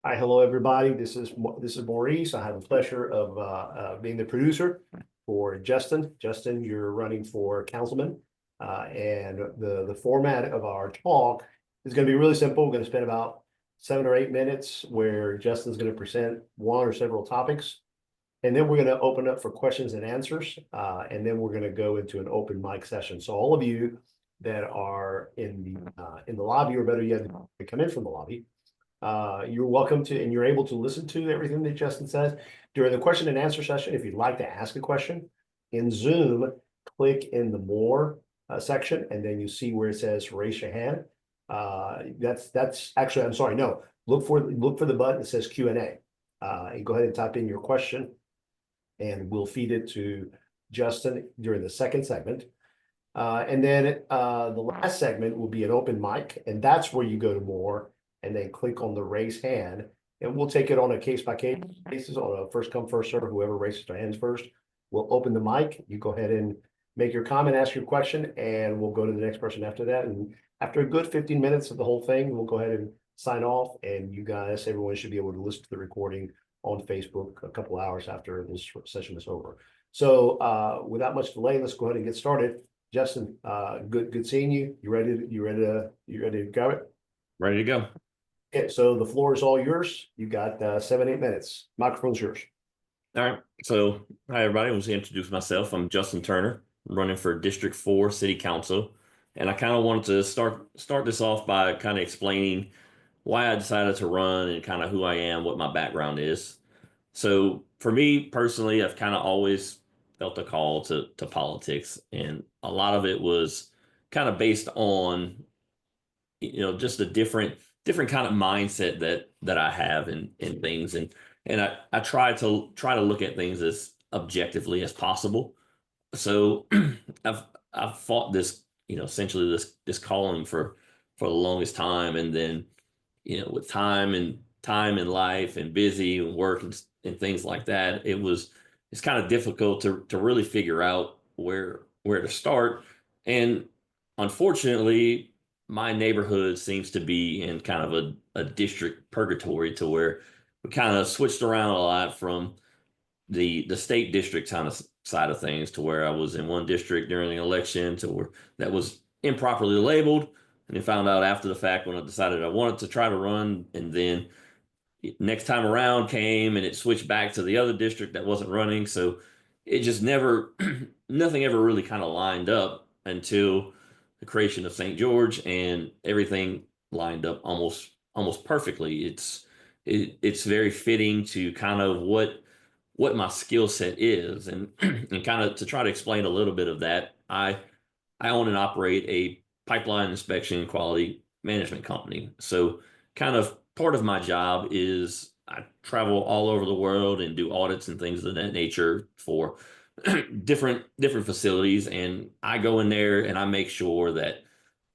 Hi, hello, everybody. This is Maurice. I have the pleasure of being the producer for Justin. Justin, you're running for councilman, and the format of our talk is going to be really simple. We're going to spend about 7 or 8 minutes where Justin's going to present one or several topics, and then we're going to open up for questions and answers, and then we're going to go into an open mic session. So all of you that are in the lobby, or better yet, come in from the lobby, you're welcome to, and you're able to listen to everything that Justin says during the question and answer session. If you'd like to ask a question in Zoom, click in the more section, and then you see where it says raise your hand. That's actually, I'm sorry, no, look for the button that says Q&A, and go ahead and type in your question, and we'll feed it to Justin during the second segment. And then the last segment will be an open mic, and that's where you go to more and then click on the raise hand, and we'll take it on a case by case basis, on a first come, first serve. Whoever raises their hands first, we'll open the mic. You go ahead and make your comment, ask your question, and we'll go to the next person after that. And after a good 15 minutes of the whole thing, we'll go ahead and sign off. And you guys, everyone should be able to listen to the recording on Facebook a couple hours after this session is over. So without much delay, let's go ahead and get started. Justin, good seeing you. You ready to go it? Ready to go. Okay, so the floor is all yours. You got 7, 8 minutes. Microphone's yours. All right. So, hi, everybody. I want to introduce myself. I'm Justin Turner. I'm running for District 4 City Council. And I kind of wanted to start this off by kind of explaining why I decided to run and kind of who I am, what my background is. So, for me personally, I've kind of always felt a call to politics. And a lot of it was kind of based on, just a different kind of mindset that I have in things, and I try to look at things as objectively as possible. So I've fought this, essentially this calling for the longest time, and then with time in life and busy and work and things like that, it's kind of difficult to really figure out where to start. And unfortunately, my neighborhood seems to be in kind of a district purgatory, to where we kind of switched around a lot from the state district kind of side of things, to where I was in one district during the election to where that was improperly labeled, and then found out after the fact when I decided I wanted to try to run. And then next time around came and it switched back to the other district that wasn't running. So it just never nothing ever really kind of lined up until the creation of St. George, and everything lined up almost perfectly. It's very fitting to kind of what my skill set is, and and kind of to try to explain a little bit of that. I own and operate a pipeline inspection and quality management company. So kind of part of my job is I travel all over the world and do audits and things of that nature for different facilities, and I go in there and I make sure that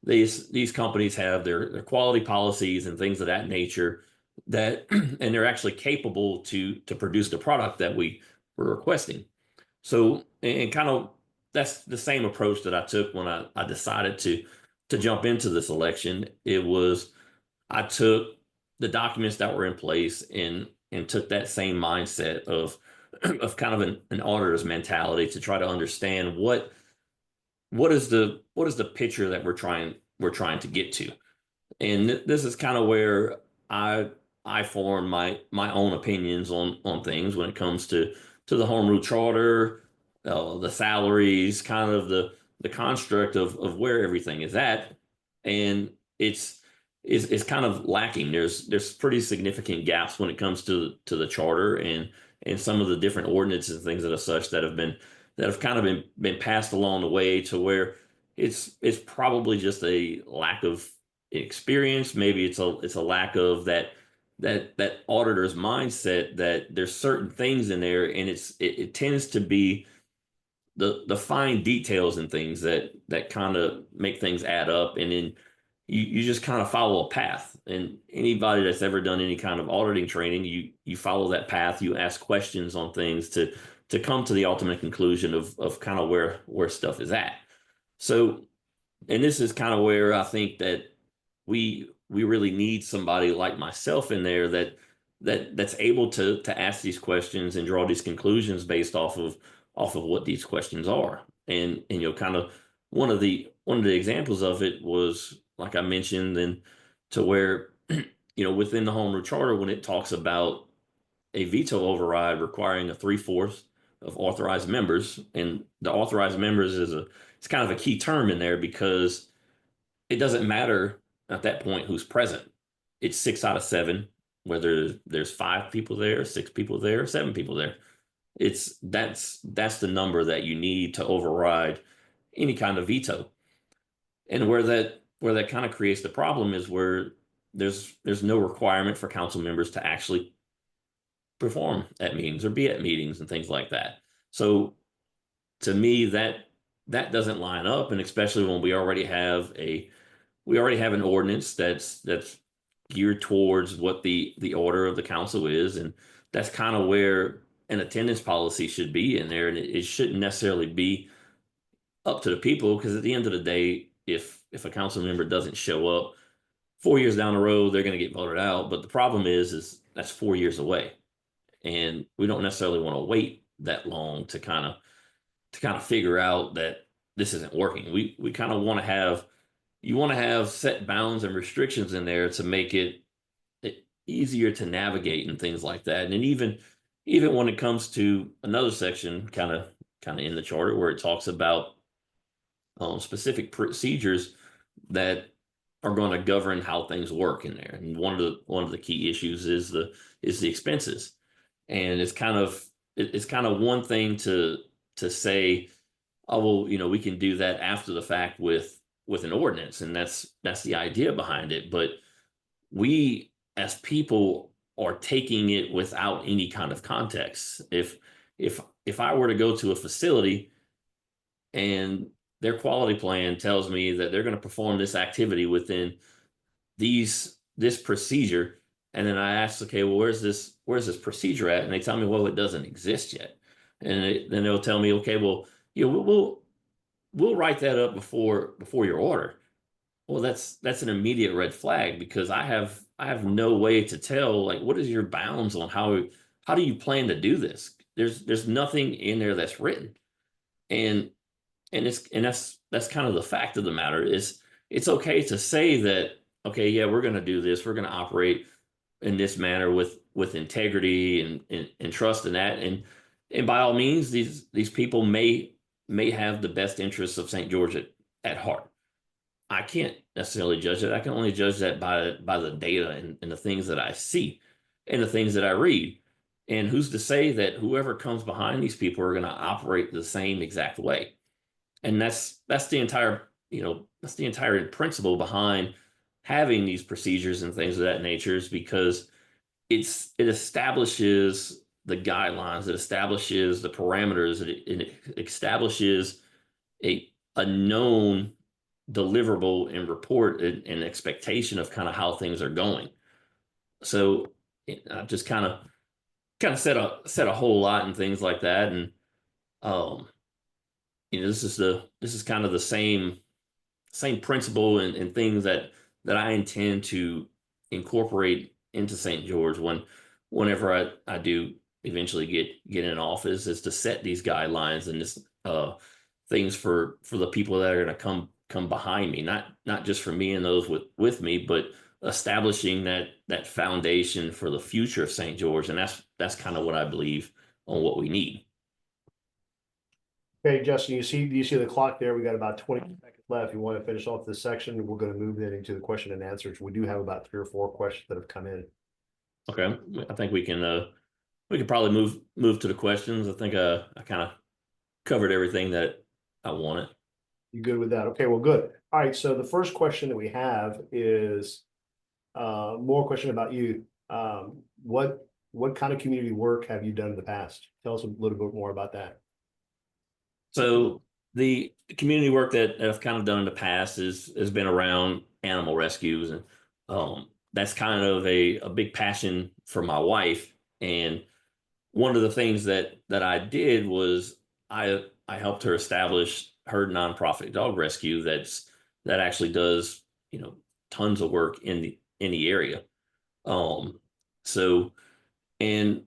these companies have their quality policies and things of that nature, that and they're actually capable to produce the product that we're requesting. So, and kind of that's the same approach that I took when I decided to jump into this election. It was, I took the documents that were in place and took that same mindset of kind of an auditor's mentality, to try to understand what is the picture that we're trying to get to. And this is kind of where I form my own opinions on things when it comes to the home rule charter, the salaries, kind of the construct of where everything is at. And it's kind of lacking. There's pretty significant gaps when it comes to the charter and some of the different ordinances and things that are such that have kind of been passed along the way, to where it's probably just a lack of experience. Maybe it's a lack of that auditor's mindset, that there's certain things in there, and it tends to be the fine details and things that kind of make things add up. And then you just kind of follow a path. And anybody that's ever done any kind of auditing training, you follow that path. You ask questions on things to come to the ultimate conclusion of kind of where stuff is at. So, and this is kind of where I think that we really need somebody like myself in there, that's able to ask these questions and draw these conclusions based off of what these questions are. And kind of one of the examples of it was, like I mentioned, and to where within the home rule charter, when it talks about a veto override requiring a 3/4 of authorized members, and the authorized members it's kind of a key term in there, because it doesn't matter at that point who's present. It's 6 out of 7, whether there's 5 people there, 6 people there, 7 people there. That's the number that you need to override any kind of veto. And where that kind of creates the problem is where there's no requirement for council members to actually perform at meetings or be at meetings and things like that. So to me, that doesn't line up, and especially when we already have an ordinance that's geared towards what the order of the council is, and that's kind of where an attendance policy should be in there, and it shouldn't necessarily be up to the people, because at the end of the day, if a council member doesn't show up 4 years down the road, they're going to get voted out. But the problem is that's 4 years away, and we don't necessarily want to wait that long to kind of figure out that this isn't working. We kind of want to have set bounds and restrictions in there to make it easier to navigate and things like that. And then even when it comes to another section, kind of in the charter, where it talks about specific procedures that are going to govern how things work in there. And one of the key issues is the expenses. And it's kind of one thing to say, oh, well, we can do that after the fact with an ordinance, and that's the idea behind it. But we as people are taking it without any kind of context. If I were to go to a facility and their quality plan tells me that they're going to perform this activity within this procedure, and then I ask, okay, well, where's this procedure at? And they tell me, well, it doesn't exist yet. And then they'll tell me, okay, well, we'll write that up before your order. Well, that's an immediate red flag, because I have no way to tell, like, what is your bounds on how do you plan to do this? There's nothing in there that's written. And that's kind of the fact of the matter. Is it's okay to say that, okay, yeah, we're going to do this, we're going to operate in this manner with integrity and trust in that, and by all means, these people may have the best interests of St. George at heart. I can't necessarily judge it. I can only judge that by the data and the things that I see and the things that I read. And who's to say that whoever comes behind these people are going to operate the same exact way? And that's the entire principle behind having these procedures and things of that nature, is because it establishes the guidelines, it establishes the parameters, it establishes a known deliverable and report and expectation of kind of how things are going. So I've just kind of said a whole lot and things like that. And this is kind of the same principle and things that I intend to incorporate into St. George whenever I do eventually get in office, is to set these guidelines and this things for the people that are going to come behind me, not just for me and those with me, but establishing that foundation for the future of St. George. And that's kind of what I believe on what we need. Okay, Justin, do you see the clock there? We got about 20 seconds left. You want to finish off this section? We're going to move then into the question and answers. We do have about 3 or 4 questions that have come in. Okay, I think we can probably move to the questions. I think I kind of covered everything that I wanted. You good with that? Okay, well, good. All right, so the first question that we have is more question about you. What kind of community work have you done in the past? Tell us a little bit more about that. So the community work that I've kind of done in the past has been around animal rescues, and that's kind of a big passion for my wife. And one of the things that I did was I helped her establish her nonprofit dog rescue that actually does tons of work in the area. So And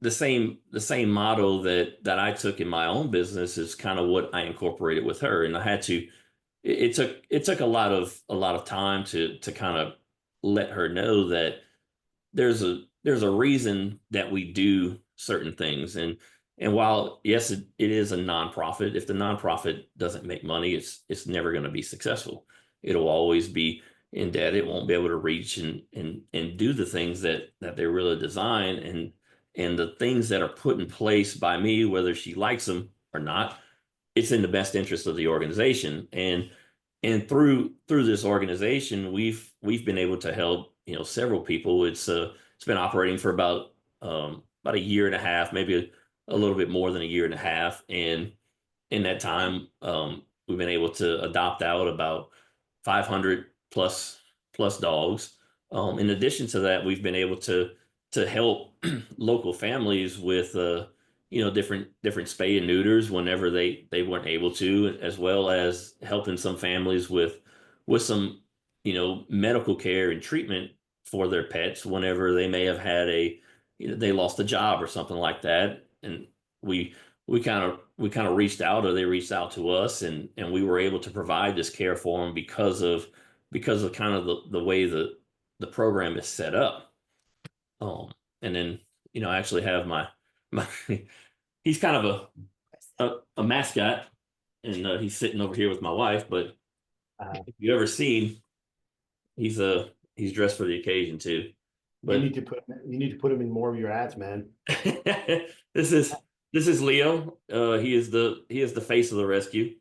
the same model that I took in my own business is kind of what I incorporated with her. And I had to, it took a lot of time to kind of let her know that there's a reason that we do certain things. And while yes, it is a nonprofit, if the nonprofit doesn't make money, it's never going to be successful. It'll always be in debt. It won't be able to reach and do the things that they really design. And the things that are put in place by me, whether she likes them or not, it's in the best interest of the organization. And through this organization, we've been able to help, several people. It's been operating for about a year and a half, maybe a little bit more than a year and a half. And in that time, we've been able to adopt out about 500 plus dogs. In addition to that, we've been able to help local families with different spay and neuters whenever they weren't able to, as well as helping some families with some medical care and treatment for their pets whenever they may have had they lost a job or something like that. And we we kind of reached out, or they reached out to us, and we were able to provide this care for them because of kind of the way the program is set up. um and then I actually have my he's kind of a mascot, and he's sitting over here with my wife. But if you ever seen, he's dressed for the occasion too. You But need to put him in more of your ads, man. this is Leo. He is the face of the rescue,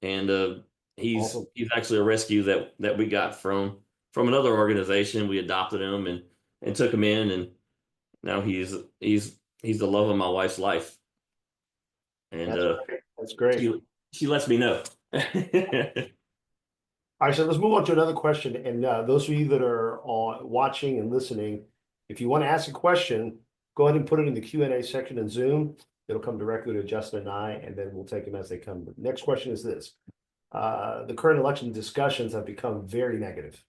and he's Awesome. he's actually a rescue that we got from another organization. We adopted him and took him in, and now he's the love of my wife's life. And That's great. That's great. she lets me know. All right, so let's move on to another question. And those of you that are watching and listening, if you want to ask a question, go ahead and put it in the Q&A section in Zoom. It'll come directly to Justin and I, and then we'll take them as they come. The next question is this. The current election discussions have become very negative.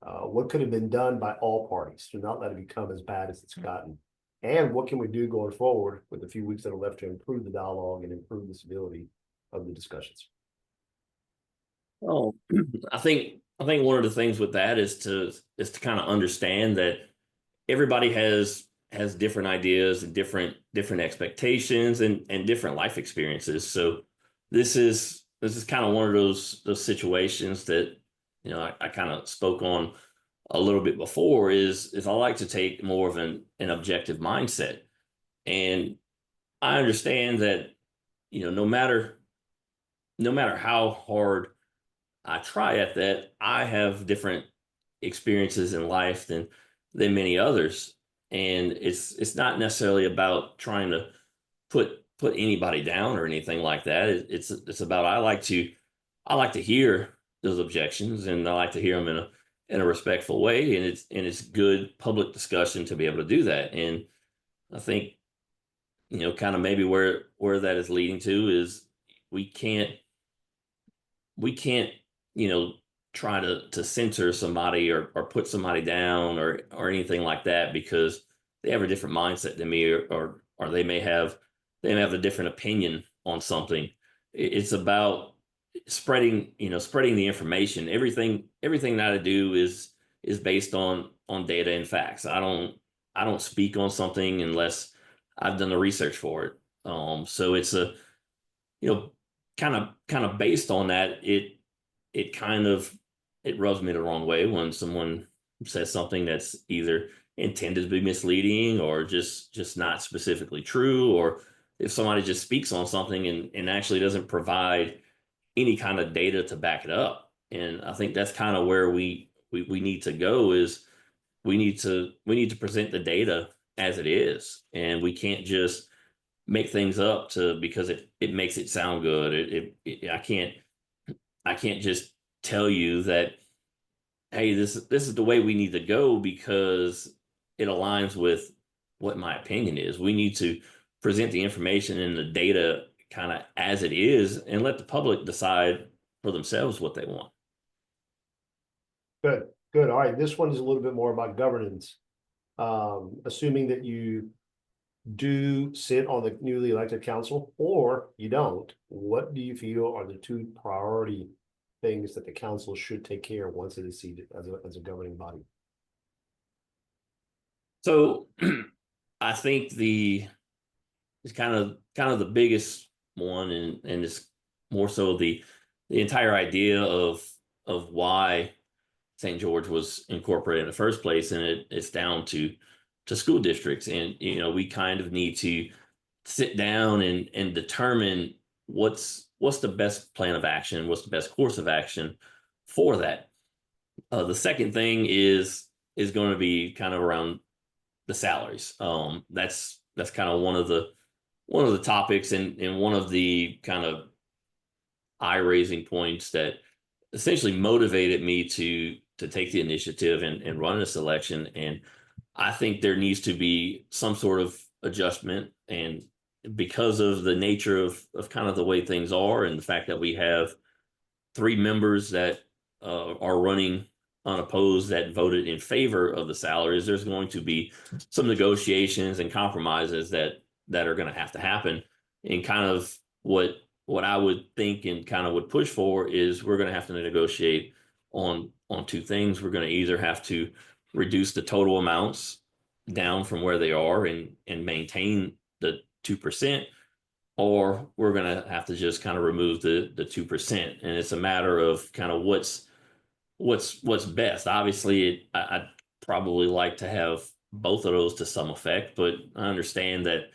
What could have been done by all parties to not let it become as bad as it's gotten? And what can we do going forward with the few weeks that are left to improve the dialogue and improve the civility of the discussions? Oh, I think one of the things with that is to kind of understand that everybody has different ideas and different expectations and different life experiences. So this is kind of one of those situations that I kind of spoke on a little bit before. Is I like to take more of an objective mindset. And I understand that no matter how hard I try at that, I have different experiences in life than many others. And it's not necessarily about trying to put anybody down or anything like that. It's about, I like to hear those objections, and I like to hear them in a respectful way, and it's good public discussion to be able to do that. And I think kind of maybe where that is leading to is we can't try to censor somebody or put somebody down or anything like that, because they have a different mindset than me, or they may have a different opinion on something. It's about spreading the information. Everything that I do is based on data and facts. I don't speak on something unless I've done the research for it. So it's a you know kind of based on that. It rubs me the wrong way when someone says something that's either intended to be misleading or just not specifically true, or if somebody just speaks on something and actually doesn't provide any kind of data to back it up. And I think that's kind of where we need to go. Is we need to present the data as it is, and we can't just make things up because it makes it sound good. I can't just tell you that, hey, this is the way we need to go because it aligns with what my opinion is. We need to present the information and the data kind of as it is, and let the public decide for themselves what they want. Good, good. All right, this one is a little bit more about governance. assuming that you do sit on the newly elected council or you don't, what do you feel are the two priority things that the council should take care of once it is seated as a governing body? So I think it's kind of the biggest one, and it's more so the entire idea of why St. George was incorporated in the first place, and it's down to school districts. And we kind of need to sit down and determine what's the best plan of action, what's the best course of action for that. The second thing is going to be kind of around the salaries. That's kind of one of the topics, and one of the kind of eye raising points that essentially motivated me to take the initiative and run this election. And I think there needs to be some sort of adjustment, and because of the nature of kind of the way things are, and the fact that we have 3 members that are running unopposed that voted in favor of the salaries, there's going to be some negotiations and compromises that are going to have to happen. And kind of what I would think and kind of would push for is we're going to have to negotiate on 2 things. We're going to either have to reduce the total amounts down from where they are and maintain the 2%, or we're going to have to just kind of remove the 2%. And it's a matter of kind of what's best. Obviously, I'd probably like to have both of those to some effect, but I understand that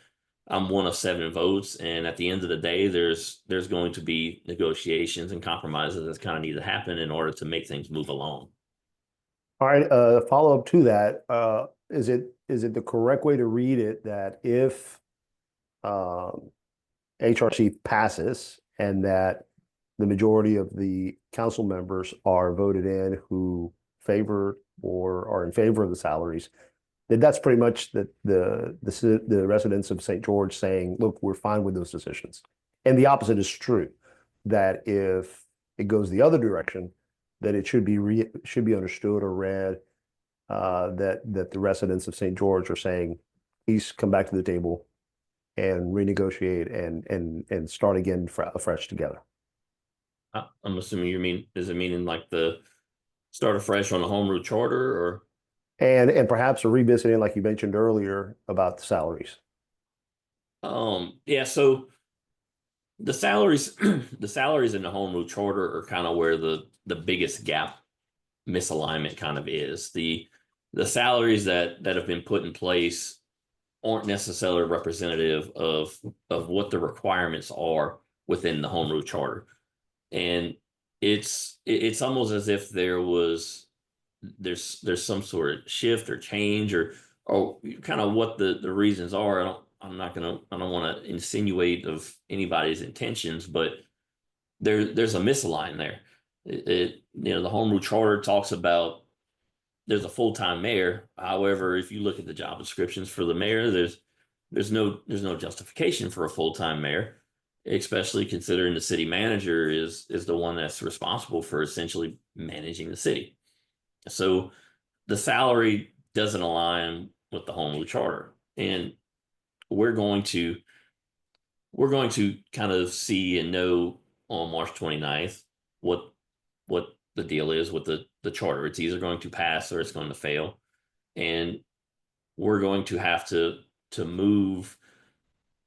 I'm one of 7 votes, and at the end of the day, there's going to be negotiations and compromises that kind of need to happen in order to make things move along. All right, follow up to that, is it the correct way to read it that if HRC passes and that the majority of the council members are voted in who favor or are in favor of the salaries, that's pretty much the residents of St. George saying, look, we're fine with those decisions. And the opposite is true, that if it goes the other direction, that it should be understood or read that the residents of St. George are saying, please come back to the table and renegotiate and start again afresh together. I'm assuming does it mean in like the start afresh on the home rule charter, or? And perhaps a revisiting, like you mentioned earlier, about the salaries. Yeah, so the salaries the salaries in the home rule charter are kind of where the biggest gap misalignment kind of is. The salaries that have been put in place aren't necessarily representative of what the requirements are within the home rule charter. And it's almost as if there's some sort of shift or change or kind of what the reasons are. I don't want to insinuate of anybody's intentions, but there's a misalignment there. The home rule charter talks about there's a full-time mayor. However, if you look at the job descriptions for the mayor, there's no justification for a full-time mayor, especially considering the city manager is the one that's responsible for essentially managing the city. So the salary doesn't align with the home rule charter, and we're going to kind of see and know on March 29th what the deal is with the charter. It's either going to pass or it's going to fail, and we're going to have to move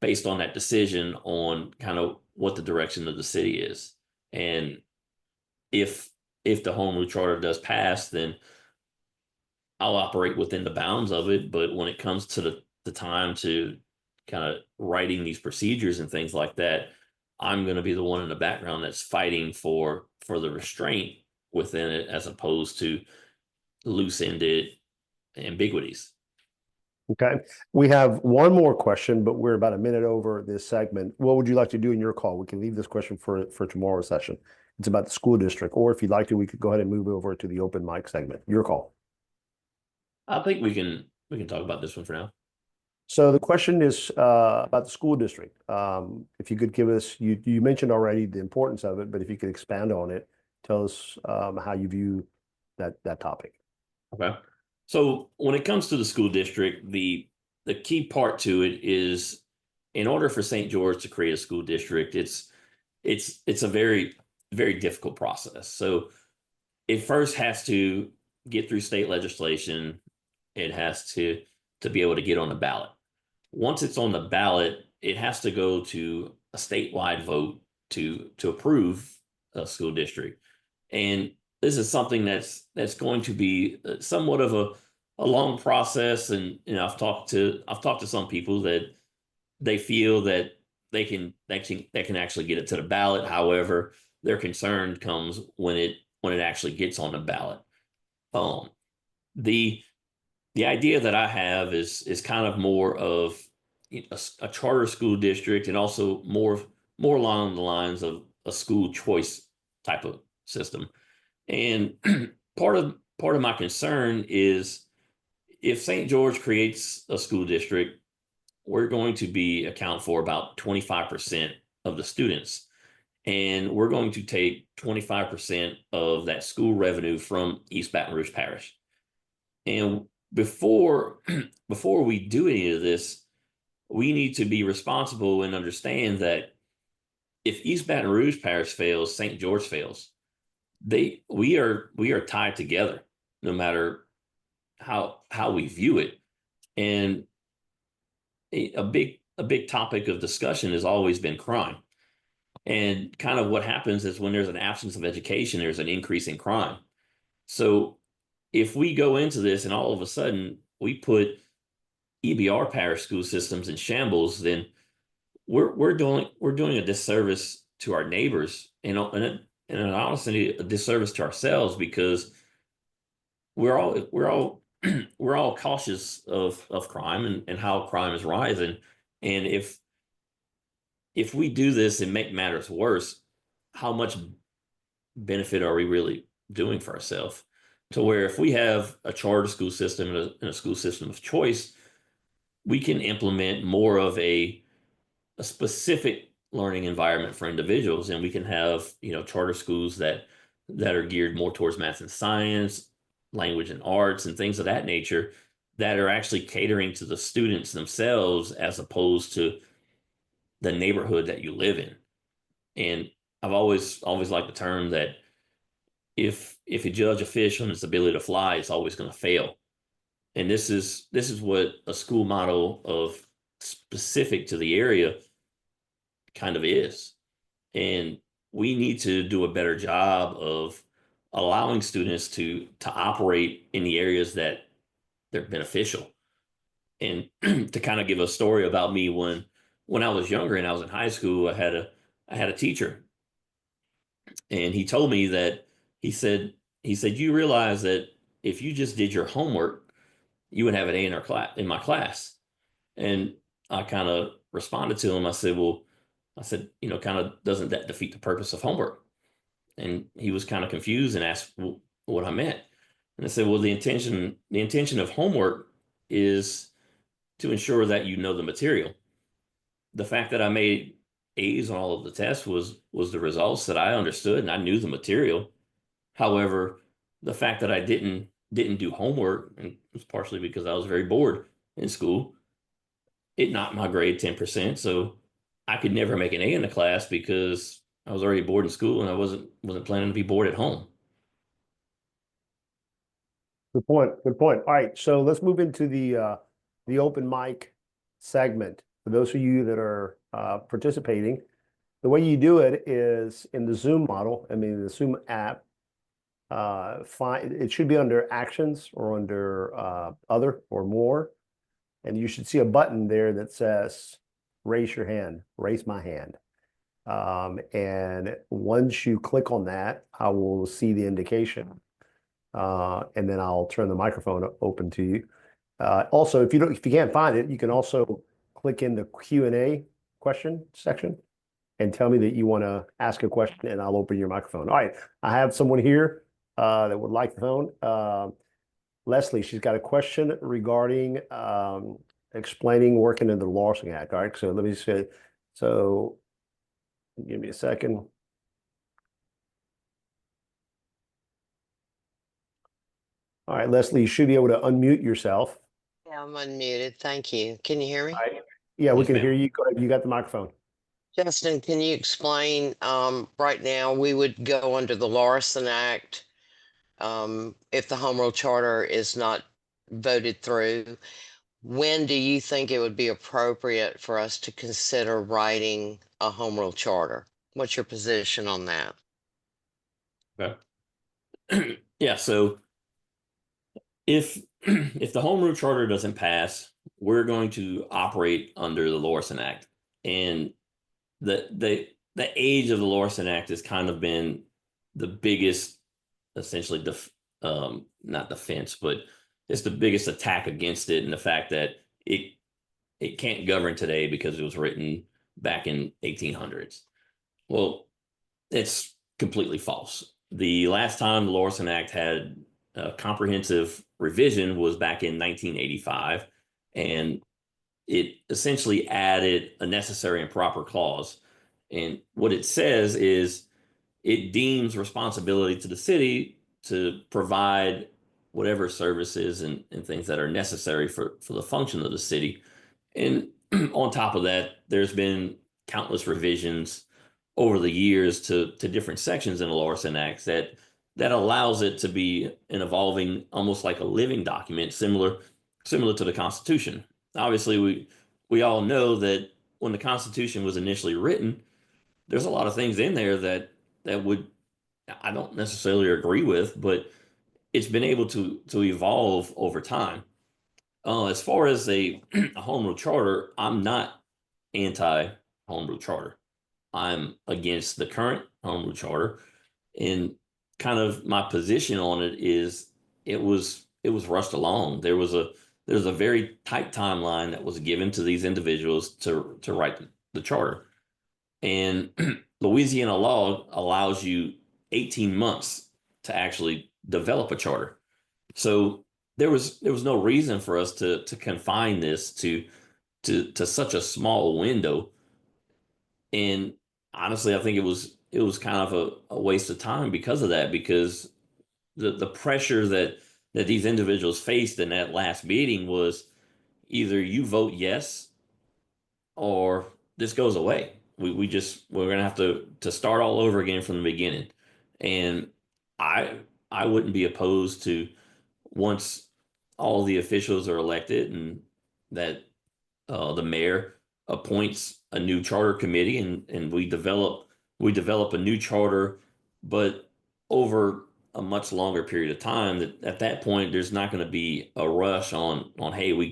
based on that decision on kind of what the direction of the city is. And if the home rule charter does pass, then I'll operate within the bounds of it. But when it comes to the time to kind of writing these procedures and things like that, I'm going to be the one in the background that's fighting for the restraint within it, as opposed to loose-ended ambiguities. Okay, we have one more question, but we're about a minute over this segment. What would you like to do in your call? We can leave this question for tomorrow's session. It's about the school district, or if you'd like to, we could go ahead and move over to the open mic segment. Your call. I think we can talk about this one for now. So the question is about the school district. If you could give us, you mentioned already the importance of it, but if you could expand on it, tell us how you view that topic. Okay. So when it comes to the school district, the key part to it is in order for St. George to create a school district, it's a very difficult process. So it first has to get through state legislation. It has to be able to get on the ballot. Once it's on the ballot, it has to go to a statewide vote to approve a school district. And this is something that's going to be somewhat of a long process. And I've talked to some people that they feel that they can actually get it to the ballot. However, their concern comes when it actually gets on the ballot. Um, the the idea that I have is kind of more of a charter school district, and also more along the lines of a school choice type of system. And part of my concern is if St. George creates a school district, we're going to be account for about 25% of the students. And we're going to take 25% of that school revenue from East Baton Rouge Parish. And before we do any of this, we need to be responsible and understand that if East Baton Rouge Parish fails, St. George fails. We are tied together, no matter how we view it. And a big topic of discussion has always been crime. And kind of what happens is when there's an absence of education, there's an increase in crime. So if we go into this and all of a sudden we put EBR parish school systems in shambles, then we're doing a disservice to our neighbors, and honestly a disservice to ourselves, because we're all we're all cautious of crime and how crime is rising. And if we do this and make matters worse, how much benefit are we really doing for ourselves? To where if we have a charter school system and a school system of choice, we can implement more of a specific learning environment for individuals, and we can have charter schools that are geared more towards math and science, language and arts, and things of that nature, that are actually catering to the students themselves as opposed to the neighborhood that you live in. And I've always liked the term that if you judge a fish on its ability to fly, it's always going to fail. And this is what a school model of specific to the area kind of is. And we need to do a better job of allowing students to operate in the areas that they're beneficial. And to kind of give a story about me, when I was younger and I was in high school, I had a teacher, and he told me that he said you realize that if you just did your homework, you would have an A in our class, in my class. And I kind of responded to him. I said, well, kind of, doesn't that defeat the purpose of homework? And he was kind of confused and asked, well, what I meant. And I said, well, the intention of homework is to ensure that you know the material. The fact that I made A's on all of the tests was the results that I understood and I knew the material. However, the fact that I didn't do homework, and it was partially because I was very bored in school, it knocked my grade 10%. So I could never make an A in the class because I was already bored in school and I wasn't planning to be bored at home. Good point. Good point. All right, so let's move into the open mic segment. For those of you that are participating, the way you do it is in the Zoom model. I mean, the Zoom app. Find it should be under actions or under other or more, and you should see a button there that says raise your hand, raise my hand. And once you click on that, I will see the indication. And then I'll turn the microphone open to you. Also, if you can't find it, you can also click in the Q&A question section and tell me that you want to ask a question, and I'll open your microphone. All right, I have someone here that would like the phone. Leslie, she's got a question regarding explaining working in the Larceny Act. All right, so let me say, so give me a second. All right, Leslie, you should be able to unmute yourself. Yeah, I'm unmuted. Thank you. Can you hear me? All right. Yeah, we Yes, can ma'am. hear you. Go ahead. You got the microphone. Justin, can you explain, right now, we would go under the Larson Act, if the Home Rule Charter is not voted through. When do you think it would be appropriate for us to consider writing a Home Rule Charter? What's your position on that? Okay. Yeah, so if if the home rule charter doesn't pass, we're going to operate under the Lorson Act. And the age of the Lorson Act has kind of been the biggest, essentially not defense, but it's the biggest attack against it, and the fact that it can't govern today because it was written back in 1800s. Well, it's completely false. The last time the Lorson Act had a comprehensive revision was back in 1985, and it essentially added a necessary and proper clause. And what it says is it deems responsibility to the city to provide whatever services and things that are necessary for the function of the city. And on top of that, there's been countless revisions over the years to different sections in the Lorson Act that allows it to be an evolving, almost like a living document, similar to the Constitution. Obviously, we all know that when the Constitution was initially written, there's a lot of things in there that would I don't necessarily agree with, but it's been able to evolve over time. As far as a home rule charter, I'm not anti home rule charter. I'm against the current home rule charter, and kind of my position on it is it was rushed along. There's a very tight timeline that was given to these individuals to write the charter, and Louisiana law allows you 18 months to actually develop a charter. So there was no reason for us to confine this to such a small window. And honestly, I think it was kind of a waste of time because of that, because the pressure that these individuals faced in that last meeting was either you vote yes or this goes away. We're gonna have to start all over again from the beginning. And I wouldn't be opposed to, once all the officials are elected and that the mayor appoints a new charter committee, and we develop a new charter, but over a much longer period of time. That at that point there's not going to be a rush on hey, we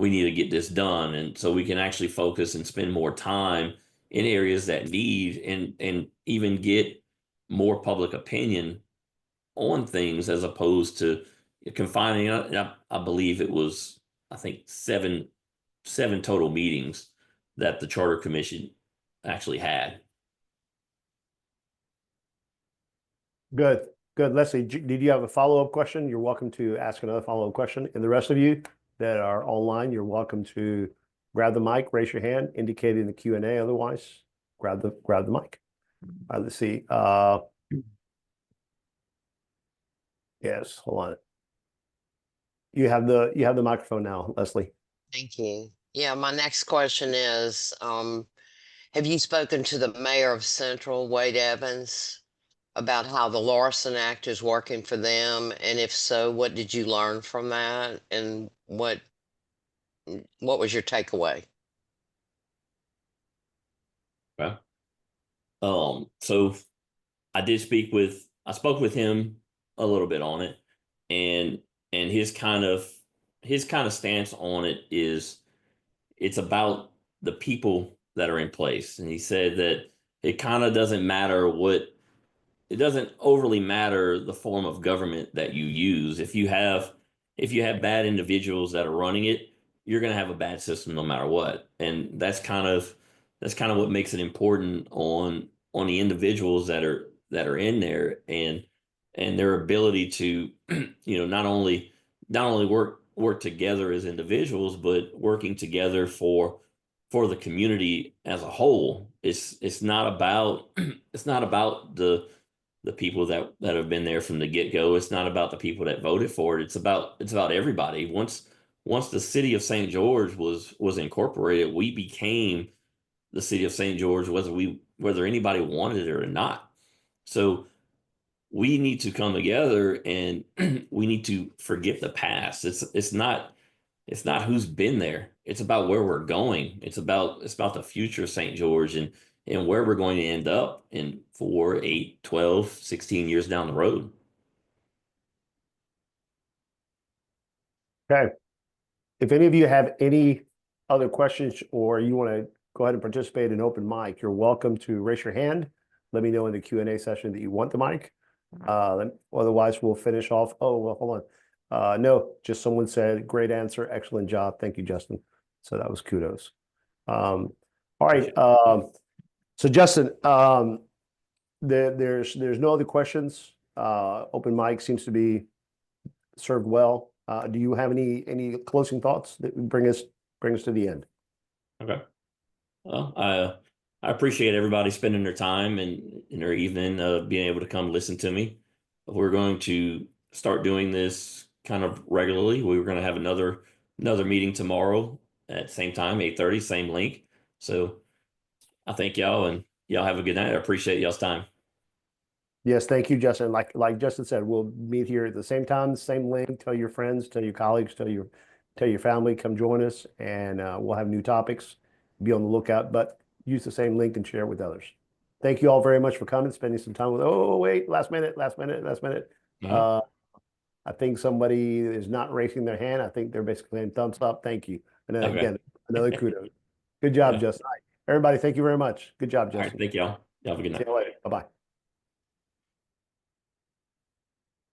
need to get this done, and so we can actually focus and spend more time in areas that need and even get more public opinion on things, as opposed to confining. I believe it was, I think, seven total meetings that the Charter Commission actually had. Good, good. Leslie, did you have a follow-up question? You're welcome to ask another follow-up question. And the rest of you that are online, you're welcome to grab the mic, raise your hand, indicate in the Q&A. Otherwise, grab the mic. All right, let's see. Yes, hold on. You have the microphone now, Leslie. Thank you. Yeah, my next question is, have you spoken to the mayor of Central, Wade Evans, about how the Larson Act is working for them? And if so, what did you learn from that? And what was your takeaway? Okay. So I spoke with him a little bit on it, and his kind of stance on it is it's about the people that are in place. And he said that it doesn't overly matter the form of government that you use. If you have bad individuals that are running it, you're going to have a bad system no matter what. And that's kind of what makes it important on the individuals that are in there, and their ability to not only work together as individuals, but working together for the community as a whole. It's not about it's not about the people that have been there from the get-go. It's not about the people that voted for it. It's about everybody. Once the city of St. George was incorporated, we became the city of St. George, whether anybody wanted it or not. So we need to come together and we need to forget the past. It's not who's been there. It's about where we're going. It's about the future of St. George and where we're going to end up in 4, 8, 12, 16 years down the road. Okay. If any of you have any other questions or you want to go ahead and participate in open mic, you're welcome to raise your hand. Let me know in the Q&A session that you want the mic. Otherwise, we'll finish off. Oh, well, hold on. No, just someone said, great answer, excellent job. Thank you, Justin. So that was kudos. All right. So Justin, there's no other questions. Open mic seems to be served well. Do you have any closing thoughts that bring us to the end? Okay. Well, I appreciate everybody spending their time and in their evening being able to come listen to me. We're going to start doing this kind of regularly. We were going to have another meeting tomorrow at the same time, 8:30, same link. So I thank y'all and y'all have a good night. I appreciate y'all's time. Yes, thank you, Justin. Like Justin said, we'll meet here at the same time, same link. Tell your friends, tell your colleagues, tell your family, come join us, and we'll have new topics. Be on the lookout, but use the same link and share it with others. Thank you all very much for coming, spending some time with. Oh, wait, last minute. Mhm. I think somebody is not raising their hand. I think they're basically saying thumbs up. Thank you. And then Okay. again, another kudos. Good job, Yeah. Justin. Everybody, thank you very much. Good job, All right. Justin. Thank y'all. Y'all have a good See night. you later. Bye-bye.